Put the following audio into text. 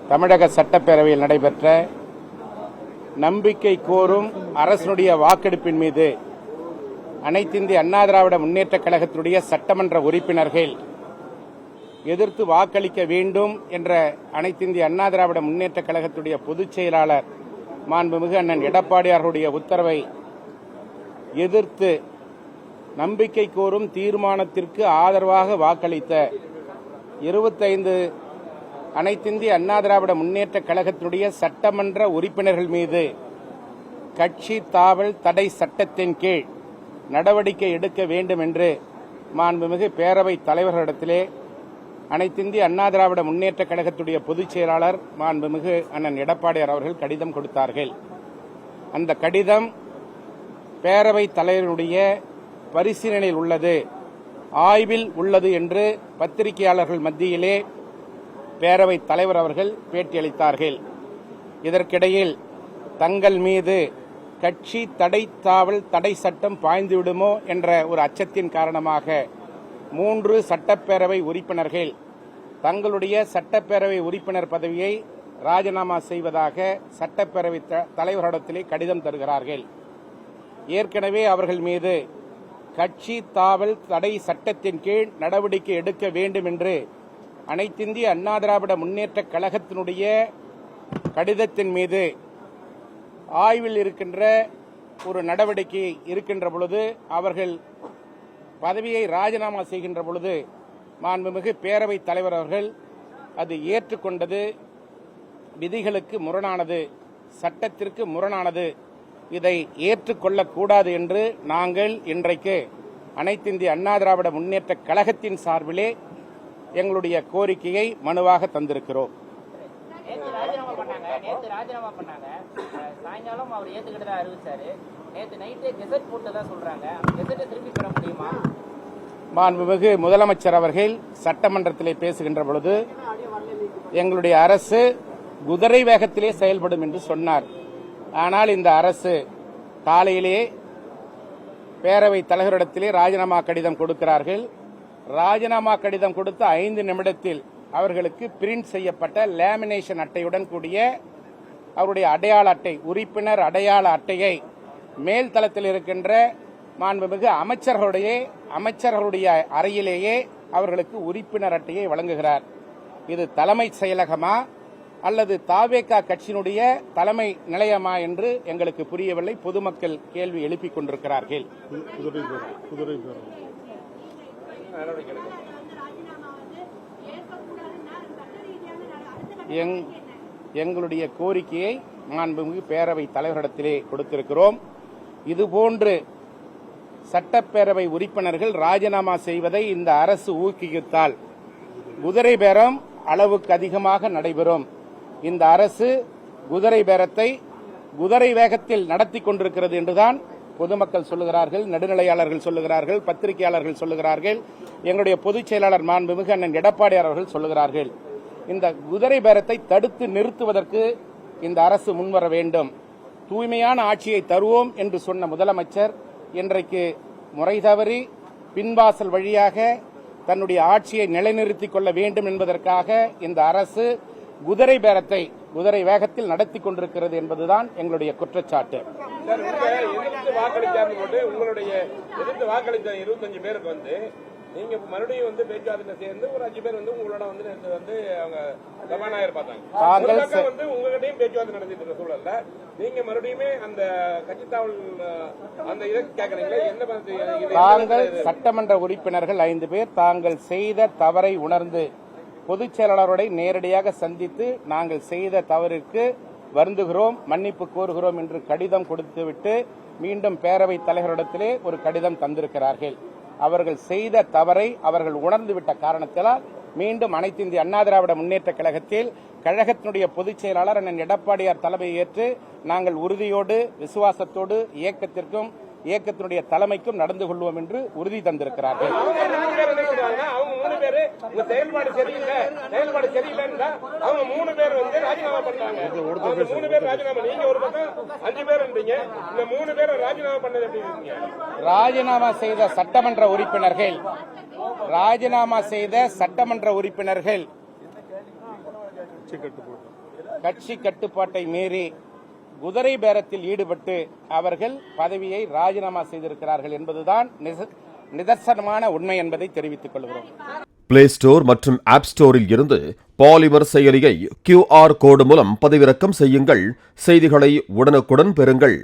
தமிழக சட்டப்பேரவையில் நடைபெற்ற நம்பிக்கை கோரும் அரசினுடைய வாக்கெடுப்பின் மீது அனைத்திந்திய அண்ணா திராவிட முன்னேற்றக் கழகத்தினுடைய சட்டமன்ற உறுப்பினர்கள் எதிர்த்து வாக்களிக்க வேண்டும் என்ற அனைத்திந்திய அண்ணா திராவிட முன்னேற்றக் கழகத்துடைய பொதுச் செயலாளர் மாண்புமிகு அண்ணன் எடப்பாடியாருடைய உத்தரவை எதிர்த்து நம்பிக்கை கோரும் தீர்மானத்திற்கு ஆதரவாக வாக்களித்த 25 அனைத்திந்திய அண்ணா திராவிட முன்னேற்றக் கழகத்தினுடைய சட்டமன்ற உறுப்பினர்கள் மீது கட்சி தாவல் தடை சட்டத்தின் கீழ் நடவடிக்கை எடுக்க வேண்டும் என்று மாண்புமிகு பேரவைத் தலைவர்களிடத்திலே அனைத்திந்திய அண்ணா திராவிட முன்னேற்றக் கழகத்துடைய பொதுச் செயலாளர் மாண்புமிகு அண்ணன் எடப்பாடியார் அவர்கள் கடிதம் கொடுத்தார்கள். அந்த கடிதம் பேரவைத் தலைவருடைய பரிசீலனையில் உள்ளது, ஆய்வில் உள்ளது என்று பத்திரிகையாளர்கள் மத்தியிலே பேரவைத் தலைவர் அவர்கள் பேட்டியளித்தார்கள். இதற்கிடையில் தங்கள் மீது கட்சி தடை தாவல் தடை சட்டம் பாய்ந்துவிடுமோ என்ற ஒரு அச்சத்தின் காரணமாக 3 சட்டப்பேரவை உறுப்பினர்கள் தங்களுடைய சட்டப்பேரவை உறுப்பினர் பதவியை ராஜினாமா செய்வதாக சட்டப்பேரவை தலைவரிடத்திலே கடிதம் தருகிறார்கள். ஏற்கனவே அவர்கள் மீது கட்சி தாவல் தடை சட்டத்தின் கீழ் நடவடிக்கை எடுக்க வேண்டும் என்று அனைத்திந்திய அண்ணா திராவிட முன்னேற்றக் கழகத்தினுடைய கடிதத்தின் மீது ஆய்வில் இருக்கின்ற ஒரு நடவடிக்கை இருக்கின்ற பொழுது அவர்கள் பதவியை ராஜினாமா செய்கின்ற பொழுது மாண்புமிகு பேரவைத் தலைவர் அவர்கள் அது ஏற்றுக்கொண்டது விதிகளுக்கு முரணானது, சட்டத்திற்கு முரணானது, இதை ஏற்றுக்கொள்ளக்கூடாது என்று நாங்கள் இன்றைக்கு அனைத்திந்திய அண்ணா திராவிட முன்னேற்றக் கழகத்தின் சார்பிலே எங்களுடைய கோரிக்கையை மனுவாக தந்திருக்கிறோம். மாண்புமிகு முதலமைச்சர் அவர்கள் சட்டமன்றத்திலே பேசுகின்ற பொழுது எங்களுடைய அரசு குதிரை வேகத்திலே செயல்படும் என்று சொன்னார். ஆனால் இந்த அரசு காலையிலே பேரவைத் தலைவரிடத்திலே ராஜினாமா கடிதம் கொடுக்கிறார்கள். ராஜினாமா கடிதம் கொடுத்த 5 நிமிடத்தில் அவர்களுக்கு பிரிண்ட் செய்யப்பட்ட லேமினேஷன் அட்டையுடன் கூடிய அவருடைய அடையாள அட்டை, உறுப்பினர் அடையாள அட்டையை மேல் தளத்தில் இருக்கின்ற மாண்புமிகு அமைச்சர்களுடைய அறையிலேயே அவர்களுக்கு உறுப்பினர் அட்டையை வழங்குகிறார். இது தலைமைச் செயலகமா அல்லது தாவேகா கட்சியினுடைய தலைமை நிலையமா என்று எங்களுக்கு புரியவில்லை. பொதுமக்கள் கேள்வி எழுப்பிக் கொண்டிருக்கிறார்கள். எங்களுடைய கோரிக்கையை மாண்புமிகு பேரவைத் தலைவரிடத்திலே கொடுத்திருக்கிறோம். இதுபோன்று சட்டப்பேரவை உறுப்பினர்கள் ராஜினாமா செய்வதை இந்த அரசு ஊக்குவித்தால் குதிரை பேரம் அளவுக்கு அதிகமாக நடைபெறும். இந்த அரசு குதிரை பேரத்தை குதிரை வேகத்தில் நடத்தி கொண்டிருக்கிறது என்றுதான் பொதுமக்கள் சொல்லுகிறார்கள், நடுநிலையாளர்கள் சொல்லுகிறார்கள், பத்திரிகையாளர்கள் சொல்லுகிறார்கள், எங்களுடைய பொதுச் செயலாளர் மாண்புமிகு அண்ணன் எடப்பாடியார் அவர்கள் சொல்லுகிறார்கள். இந்த குதிரை பேரத்தை தடுத்து நிறுத்துவதற்கு இந்த அரசு முன்வர வேண்டும். தூய்மையான ஆட்சியை தருவோம் என்று சொன்ன முதலமைச்சர் இன்றைக்கு முறை தவறி பின்வாசல் வழியாக தன்னுடைய ஆட்சியை நிலைநிறுத்திக் கொள்ள வேண்டும் என்பதற்காக இந்த அரசு குதிரை பேரத்தை குதிரை வேகத்தில் நடத்தி கொண்டிருக்கிறது என்பதுதான் எங்களுடைய குற்றச்சாட்டு. உங்களுடைய எதிர்த்து வாக்களித்த 25 பேருக்கு வந்து நீங்க மறுபடியும் பேச்சுவார்த்தை சேர்ந்து ஒரு 5 பேர் உங்களோட அவங்க சபாநாயகர் பார்த்தாங்க. உங்ககிட்டயும் பேச்சுவார்த்தை நடத்திட்டு இருக்க சூழல்ல நீங்க மறுபடியுமே அந்த கட்சி தாவல் அந்த இதை கேட்கறீங்களா? என்ன தாங்கள் சட்டமன்ற உறுப்பினர்கள் 5 பேர் தாங்கள் செய்த தவறை உணர்ந்து பொதுச் செயலாளரோடு நேரடியாக சந்தித்து நாங்கள் செய்த தவறிற்கு வருந்துகிறோம், மன்னிப்பு கோருகிறோம் என்று கடிதம் கொடுத்துவிட்டு மீண்டும் பேரவைத் தலைவரிடத்திலே ஒரு கடிதம் தந்திருக்கிறார்கள். அவர்கள் செய்த தவறை அவர்கள் உணர்ந்துவிட்ட காரணத்தினால் மீண்டும் அனைத்திந்திய அண்ணா திராவிட முன்னேற்றக் கழகத்தில் கழகத்தினுடைய பொதுச் செயலாளர் அண்ணன் எடப்பாடியார் தலைமையை ஏற்று நாங்கள் உறுதியோடு விசுவாசத்தோடு இயக்கத்தினுடைய தலைமைக்கும் நடந்து கொள்வோம் என்று உறுதி தந்திருக்கிறார்கள். செயல்பாடு சரியில்லை அவங்க 3 பேர் ராஜினாமா பண்ணாங்க. 3 பேர் ராஜினாமா, நீங்க ஒரு பக்கம் 5 பேர் இருந்தீங்க, இந்த 3 பேர் ராஜினாமா பண்ணது எப்படி இருக்கீங்க? ராஜினாமா செய்த சட்டமன்ற உறுப்பினர்கள் கட்சி கட்டுப்பாட்டை மீறி குதிரை பேரத்தில் ஈடுபட்டு அவர்கள் பதவியை ராஜினாமா செய்திருக்கிறார்கள் என்பதுதான் நிதர்சனமான உண்மை என்பதை தெரிவித்துக் கொள்கிறோம். பிளே ஸ்டோர் மற்றும் ஆப் ஸ்டோரில் இருந்து பாலிமர் செயலியை QR கோடு மூலம் பதிவிறக்கம் செய்யுங்கள். செய்திகளை உடனுக்குடன் பெறுங்கள்.